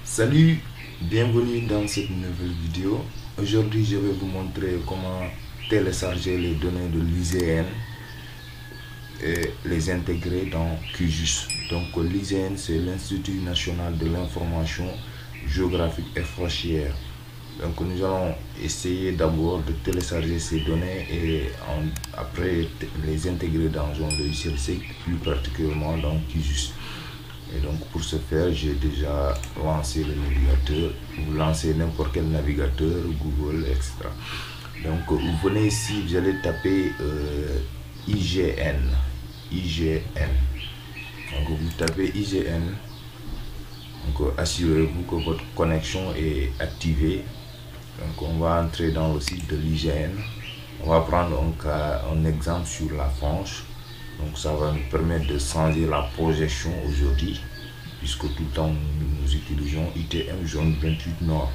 Salut, bienvenue dans cette nouvelle vidéo. Aujourd'hui, je vais vous montrer comment télécharger les données de l'IGN et les intégrer dans QGIS. Donc l'IGN, c'est l'Institut national de l'information géographique et forestière. Donc nous allons essayer d'abord de télécharger ces données et après les intégrer dans un logiciel C, plus particulièrement dans QGIS. Et donc pour ce faire, j'ai déjà lancé le navigateur. Vous lancez n'importe quel navigateur, Google, etc. Donc vous venez ici, vous allez taper IGN. Donc vous tapez IGN. Donc assurez-vous que votre connexion est activée. Donc on va entrer dans le site de l'IGN. On va prendre un exemple sur la France. Donc ça va nous permettre de changer la projection aujourd'hui, puisque tout le temps nous utilisons ITM zone 28 Nord.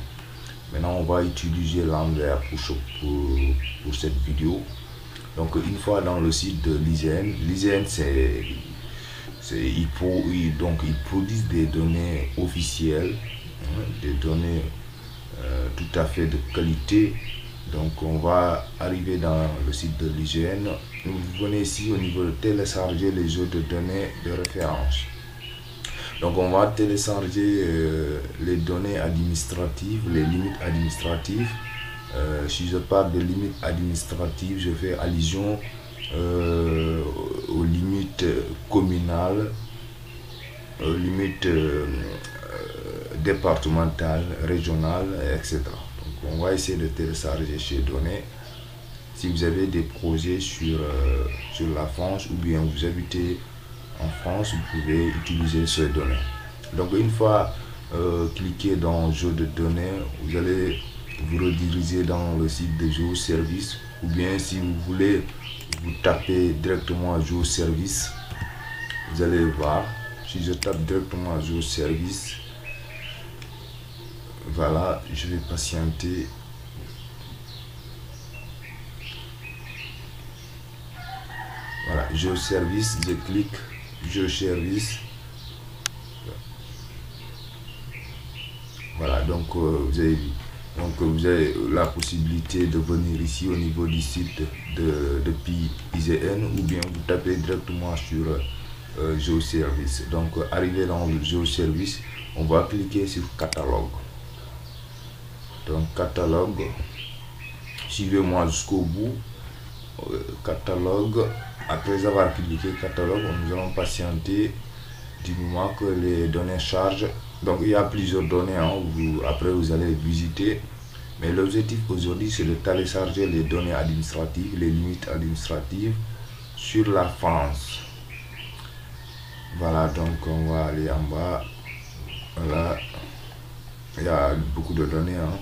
Maintenant on va utiliser l'envers pour cette vidéo. Donc une fois dans le site de l'IGN, l'IGN ils produisent des données officielles, des données tout à fait de qualité. Donc on va arriver dans le site de l'IGN. Vous venez ici au niveau de télécharger les jeux de données de référence. Donc on va télécharger les données administratives, les limites administratives. Si je parle de limites administratives, je fais allusion aux limites communales, aux limites départementales, régionales, etc. Donc on va essayer de télécharger ces données. Si vous avez des projets sur la France ou bien vous habitez en France, vous pouvez utiliser ces données. Donc une fois cliqué dans jeu de données, vous allez vous rediriger dans le site de GeoService, ou bien si vous voulez vous tapez directement GeoService, vous allez voir. Si je tape directement GeoService, voilà, je vais patienter. Voilà, GeoService, je clique GeoService. Voilà, donc vous avez la possibilité de venir ici au niveau du site de IGN, ou bien vous tapez directement sur GeoService. Donc arrivé dans le GeoService, on va cliquer sur catalogue. Donc catalogue, suivez-moi jusqu'au bout. Catalogue. Après avoir cliqué catalogue, nous allons patienter du moment que les données chargent. Donc il y a plusieurs données, hein, après vous allez visiter. Mais l'objectif aujourd'hui, c'est de télécharger les données administratives, les limites administratives sur la France. Voilà, donc on va aller en bas. Voilà, il y a beaucoup de données, hein.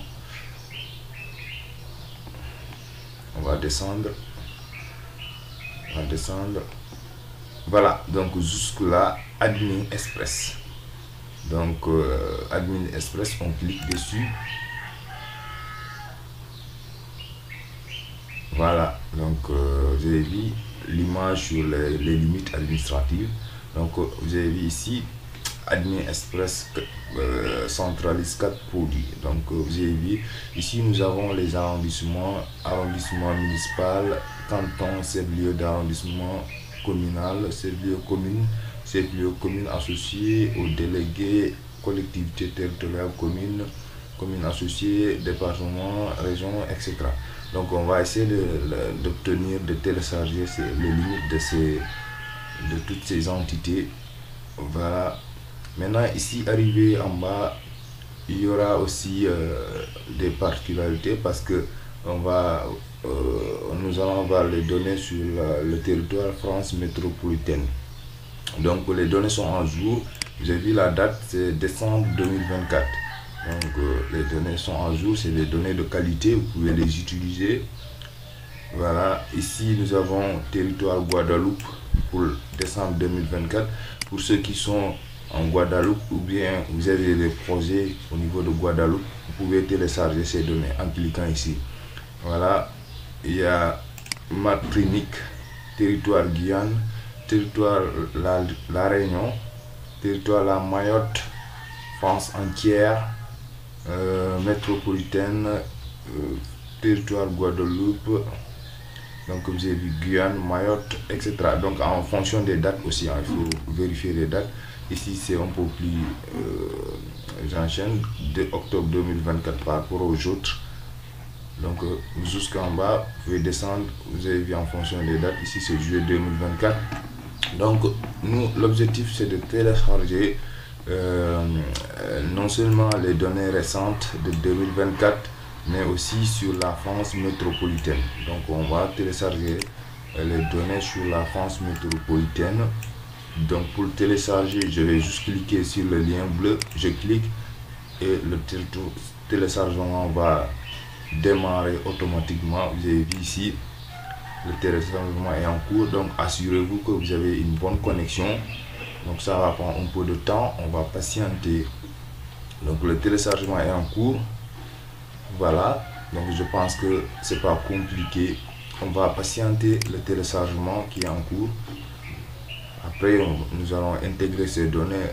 On va descendre. Voilà, donc jusque là, Admin Express. Donc Admin Express, on clique dessus. Voilà, donc vous avez vu l'image sur les limites administratives. Donc vous avez vu ici Admin Express centralise 4 produits. Donc vous avez vu ici nous avons les arrondissements municipal, canton, chef-lieu d'arrondissement communal, chef-lieu commune associé aux délégués, collectivités territoriales, communes associées, département, région, etc. Donc on va essayer d'obtenir, de télécharger les limites de toutes ces entités. Voilà. Maintenant ici arrivé en bas, il y aura aussi des particularités, parce que nous allons avoir les données sur le territoire France métropolitaine. Donc les données sont en jour. Vous avez vu la date, c'est décembre 2024. Donc les données sont en jour, c'est des données de qualité, vous pouvez les utiliser. Voilà, ici nous avons territoire Guadeloupe pour décembre 2024. Pour ceux qui sont en Guadeloupe, ou bien vous avez des projets au niveau de Guadeloupe, vous pouvez télécharger ces données en cliquant ici. Voilà, il y a Martinique, territoire Guyane, territoire la Réunion, territoire la Mayotte, France entière, métropolitaine, territoire Guadeloupe, donc vous avez vu Guyane, Mayotte, etc. Donc en fonction des dates aussi, hein, il faut vérifier les dates. Ici c'est un peu plus, j'enchaîne, de octobre 2024 par rapport aux autres. Donc jusqu'en bas, vous pouvez descendre, vous avez vu en fonction des dates, ici c'est juillet 2024. Donc nous, l'objectif c'est de télécharger non seulement les données récentes de 2024, mais aussi sur la France métropolitaine. Donc on va télécharger les données sur la France métropolitaine. Donc pour le télécharger, je vais juste cliquer sur le lien bleu, je clique et le téléchargement va démarrer automatiquement. Vous avez vu ici, le téléchargement est en cours, donc assurez-vous que vous avez une bonne connexion. Donc ça va prendre un peu de temps, on va patienter. Donc le téléchargement est en cours. Voilà, donc je pense que c'est pas compliqué. On va patienter le téléchargement qui est en cours. Après, nous allons intégrer ces données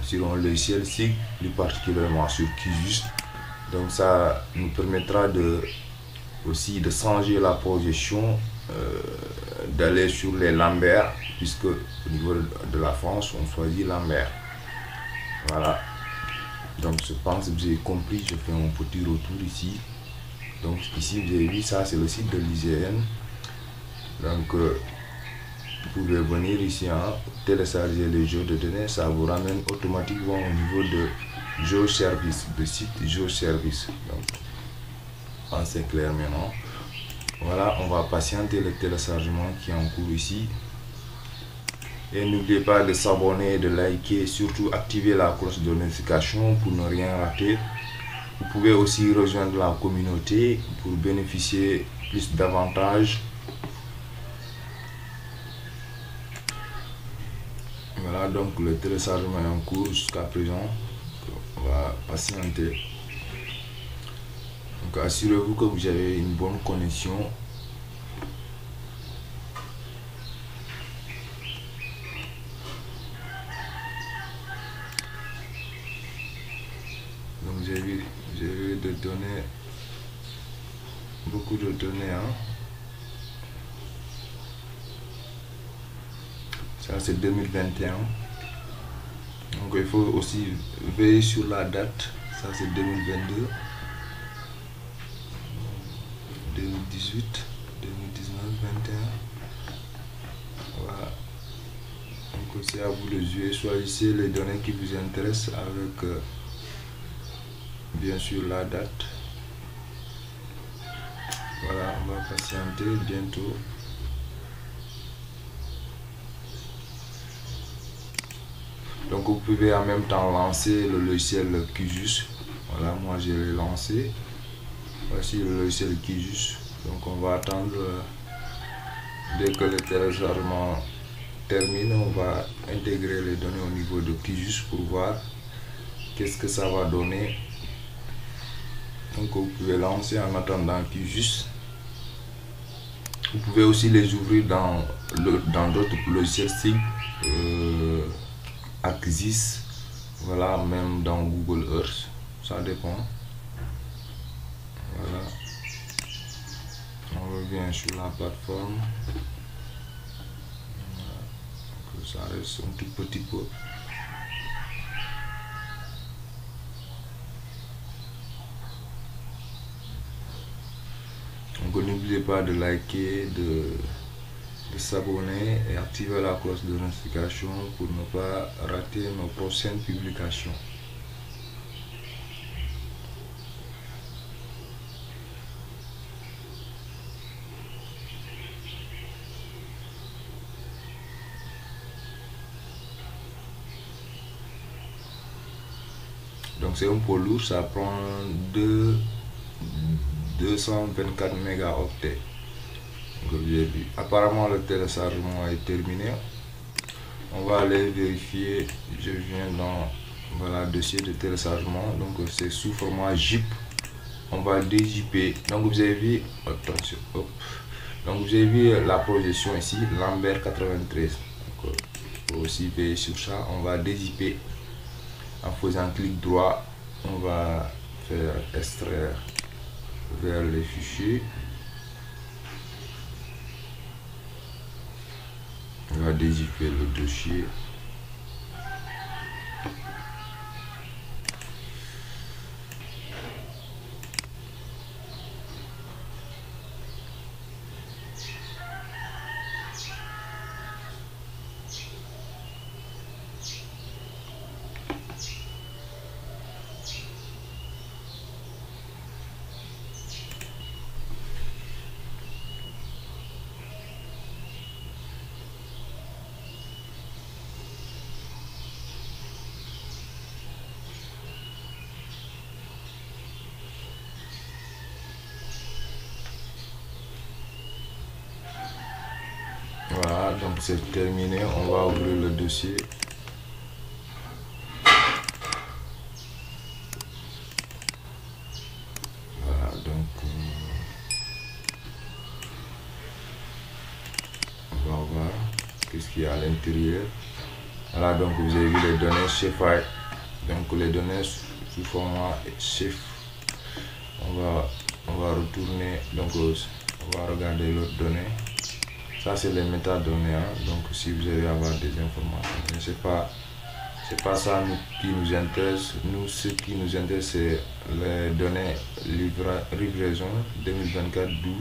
sur un logiciel SIG, plus particulièrement sur QGIS. Donc ça nous permettra aussi de changer la projection, d'aller sur les Lambert, puisque au niveau de la France, on choisit Lambert. Voilà. Donc je pense que vous avez compris, je fais un petit retour ici. Donc ici vous avez vu, ça c'est le site de l'IGN. Donc vous pouvez venir ici, hein, télécharger les jeux de données, ça vous ramène automatiquement au niveau de GeoService, de site GeoService. Donc c'est clair maintenant. Voilà, on va patienter le téléchargement qui est en cours ici. Et n'oubliez pas de s'abonner, de liker, surtout activer la cloche de notification pour ne rien rater. Vous pouvez aussi rejoindre la communauté pour bénéficier plus d'avantages. Voilà, donc le téléchargement est en cours jusqu'à présent. On va patienter. Donc assurez-vous que vous avez une bonne connexion. Donc j'ai vu de données, beaucoup de données, hein. Ça c'est 2021. Donc il faut aussi veiller sur la date. Ça c'est 2022, 2018, 2019, 21. Voilà. Donc c'est à vous de jouer. Choisissez les données qui vous intéressent avec bien sûr la date. Voilà, on va patienter bientôt. Donc vous pouvez en même temps lancer le logiciel QGIS. Voilà, moi je l'ai lancé. Voici le logiciel QGIS. Donc on va attendre dès que le téléchargement termine, on va intégrer les données au niveau de QGIS pour voir qu'est-ce que ça va donner. Donc vous pouvez lancer en attendant QGIS. Vous pouvez aussi les ouvrir dans d'autres logiciels SIG, ArcGIS, voilà, même dans Google Earth, ça dépend. Voilà, on revient sur la plateforme. Voilà. Donc, ça reste un tout petit peu. Donc n'oubliez pas de liker, de s'abonner et activer la cloche de notification pour ne pas rater nos prochaines publications. Donc c'est un peu lourd, ça prend 224 mégaoctets. Donc vous avez vu. Apparemment le téléchargement est terminé. On va aller vérifier. Je viens dans voilà, dossier de téléchargement. Donc c'est sous format zip. On va dézipper. Donc vous avez vu, attention, hop. Donc vous avez vu la projection ici, Lambert 93. Donc, il faut aussi veiller sur ça. On va dézipper. En faisant clic droit, on va faire extraire vers les fichiers. On va dézipper le dossier. Voilà, donc c'est terminé. On va ouvrir le dossier. Voilà, donc on va voir qu'est-ce qu'il y a à l'intérieur. Voilà, donc vous avez vu les données Shapefile. Donc les données sous format Shape. On va retourner, donc on va regarder l'autre donnée. Ça c'est les métadonnées, hein. Donc si vous allez avoir des informations, mais c'est pas ça qui nous intéresse. Nous, ce qui nous intéresse, c'est les données livraison 2024 12,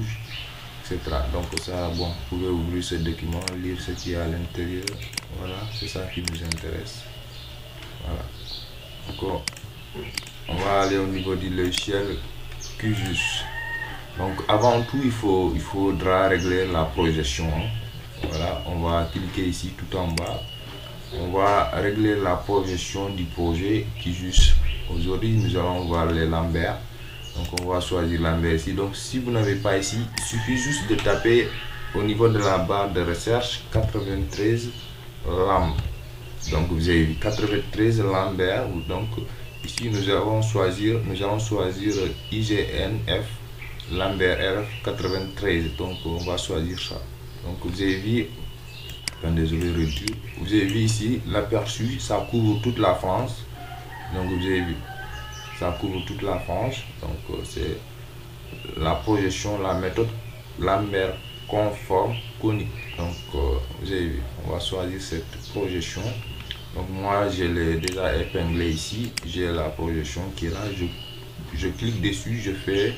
etc. Donc ça, bon, vous pouvez ouvrir ce document, lire ce qu'il y a à l'intérieur. Voilà, c'est ça qui nous intéresse. Voilà. Donc on va aller au niveau du logiciel QGIS. Donc avant tout, il faudra régler la projection. Voilà, on va cliquer ici tout en bas. On va régler la projection du projet QGIS. Aujourd'hui, nous allons voir les Lambert. Donc on va choisir Lambert ici. Donc si vous n'avez pas ici, il suffit juste de taper au niveau de la barre de recherche 93 Lamb. Donc vous avez vu 93 Lambert. Donc ici nous allons choisir IGNF Lambert RF93. Donc on va choisir ça. Donc vous avez vu, désolé, vous avez vu ici l'aperçu, ça couvre toute la France. Donc vous avez vu, ça couvre toute la France. Donc c'est la projection, la méthode Lambert conforme conique. Donc vous avez vu, on va choisir cette projection. Donc moi je l'ai déjà épinglé ici, j'ai la projection qui est là. Je clique dessus, je fais,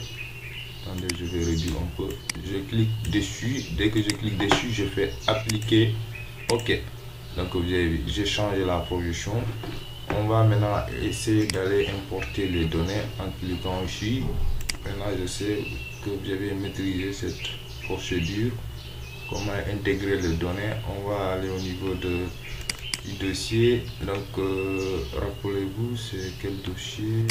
attendez, je vais réduire un peu, je clique dessus. Dès que je clique dessus, je fais appliquer, ok. Donc vous avez vu, j'ai changé la projection. On va maintenant essayer d'aller importer les données en cliquant ici. Maintenant je sais que vous avez maîtrisé cette procédure, comment intégrer les données. On va aller au niveau du dossier. Donc rappelez-vous, c'est quel dossier?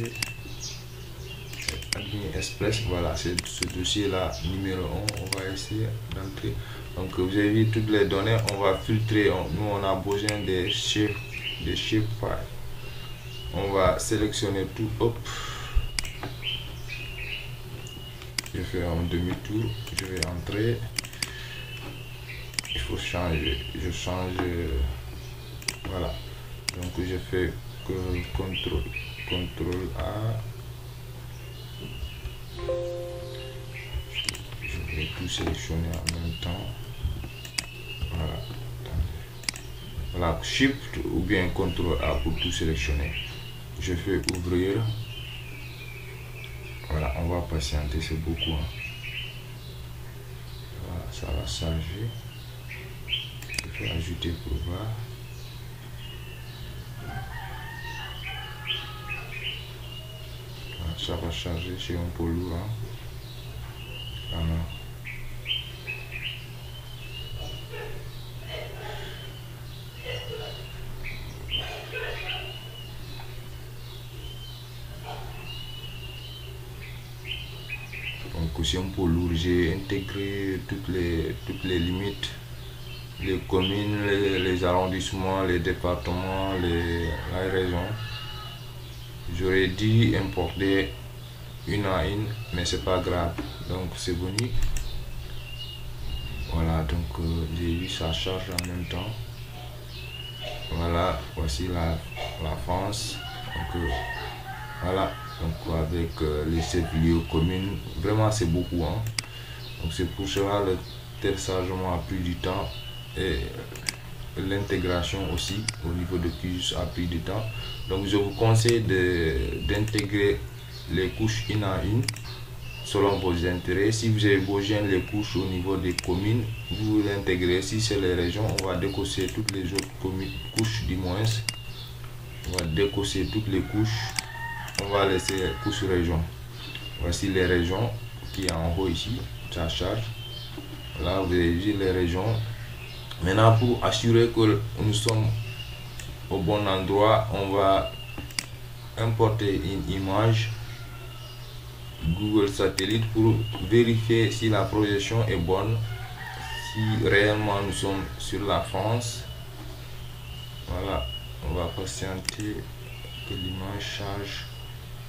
Admin Express. Voilà, c'est ce dossier là numéro 1. On va essayer d'entrer. Donc vous avez vu toutes les données. On va filtrer. Nous on a besoin des shapefile. On va sélectionner tout. Hop, je fais un demi-tour, je vais entrer. Il faut changer, je change, voilà. Donc je fais que contrôle A. Je vais tout sélectionner en même temps. Voilà. Voilà, Shift ou bien contrôle A pour tout sélectionner. Je fais ouvrir. Voilà, on va patienter, c'est beaucoup, hein. Voilà, ça va charger. Je vais ajouter pour voir. Voilà, ça va charger, c'est un peu lourd, hein. Voilà. Donc c'est un peu lourd. J'ai intégré toutes les limites, les communes, les arrondissements, les départements, la région. J'aurais dû importer une à une, mais c'est pas grave. Donc c'est venu. Voilà, donc j'ai vu ça charge en même temps. Voilà, voici la France. Donc voilà, donc avec les chefs-lieux communes, vraiment c'est beaucoup, hein. Donc c'est pour cela le téléchargement a pris du temps et l'intégration aussi au niveau de QGIS a pris du temps. Donc je vous conseille d'intégrer les couches une à une selon vos intérêts. Si vous avez besoin les couches au niveau des communes, vous l'intégrez. Si c'est les régions, on va décocher toutes les autres couches du moins. On va décocher toutes les couches. On va laisser les couches régions. Voici les régions qui est en haut ici. Ça charge. Là, vous avez vu les régions. Maintenant, pour assurer que nous sommes au bon endroit, on va importer une image Google Satellite pour vérifier si la projection est bonne, si réellement nous sommes sur la France. Voilà, on va patienter que l'image charge.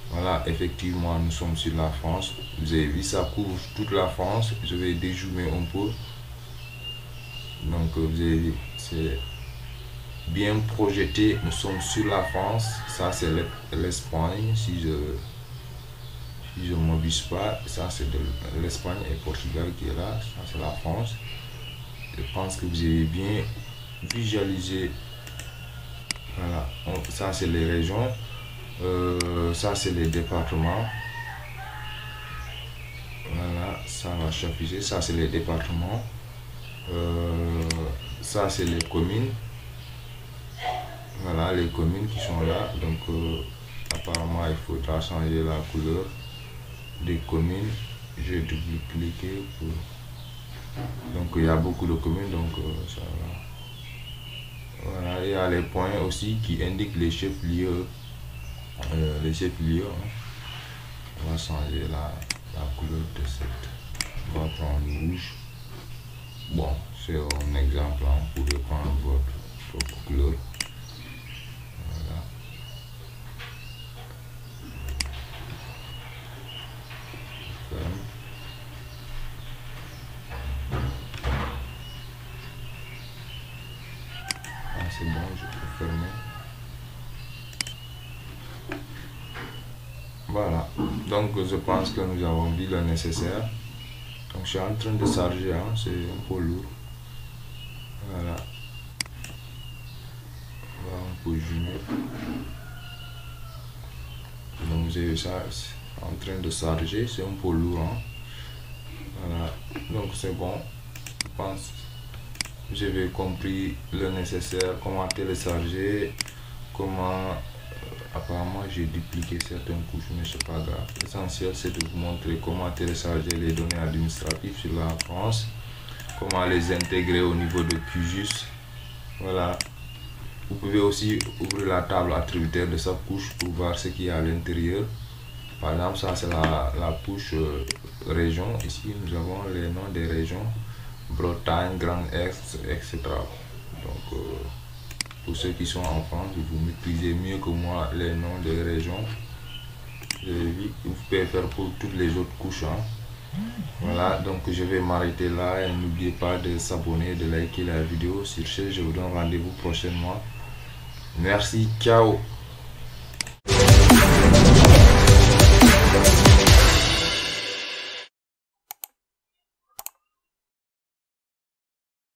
Voilà, effectivement nous sommes sur la France. Vous avez vu, ça couvre toute la France. Je vais dézoomer un peu. Donc vous avez vu, c'est bien projeté. Nous sommes sur la France. Ça c'est l'Espagne. Si je ne m'abuse pas, ça c'est de l'Espagne et Portugal qui est là. Ça c'est la France. Je pense que vous avez bien visualisé. Voilà, ça c'est les régions. Ça c'est les départements. Voilà, ça va s'afficher. Ça c'est les départements. Ça c'est les communes. Voilà les communes qui sont là. Donc apparemment il faudra changer la couleur des communes. Je vais double-cliquer pour... Donc il y a beaucoup de communes, donc ça va. Voilà, il y a les points aussi qui indiquent les chefs-lieux. Les chefs-lieux, hein. On va changer la couleur de cette. On va prendre rouge. Bon, c'est un exemple, hein. Vous pouvez prendre votre couleur. Voilà. C'est bon, je peux fermer. Voilà, donc je pense que nous avons vu le nécessaire. Donc je suis en train de charger, hein. C'est un peu lourd. Voilà. On va un peu zoomer. Donc vous avez ça, c'est en train de charger, c'est un peu lourd, hein. Voilà, donc c'est bon. Je pense que j'avais compris le nécessaire, comment télécharger, comment... Apparemment j'ai dupliqué certaines couches, mais c'est pas grave. L'essentiel c'est de vous montrer comment télécharger les données administratives sur la France, comment les intégrer au niveau de QGIS. Voilà. Vous pouvez aussi ouvrir la table attributaire de sa couche pour voir ce qu'il y a à l'intérieur. Par exemple, ça c'est la couche région. Ici nous avons les noms des régions: Bretagne, Grand Est, etc. Donc pour ceux qui sont en France, vous maîtrisez mieux que moi les noms des régions. Vous pouvez faire pour toutes les autres couches, hein. Voilà, donc je vais m'arrêter là et n'oubliez pas de s'abonner, de liker la vidéo. Sur ce, je vous donne rendez-vous prochainement. Merci, ciao.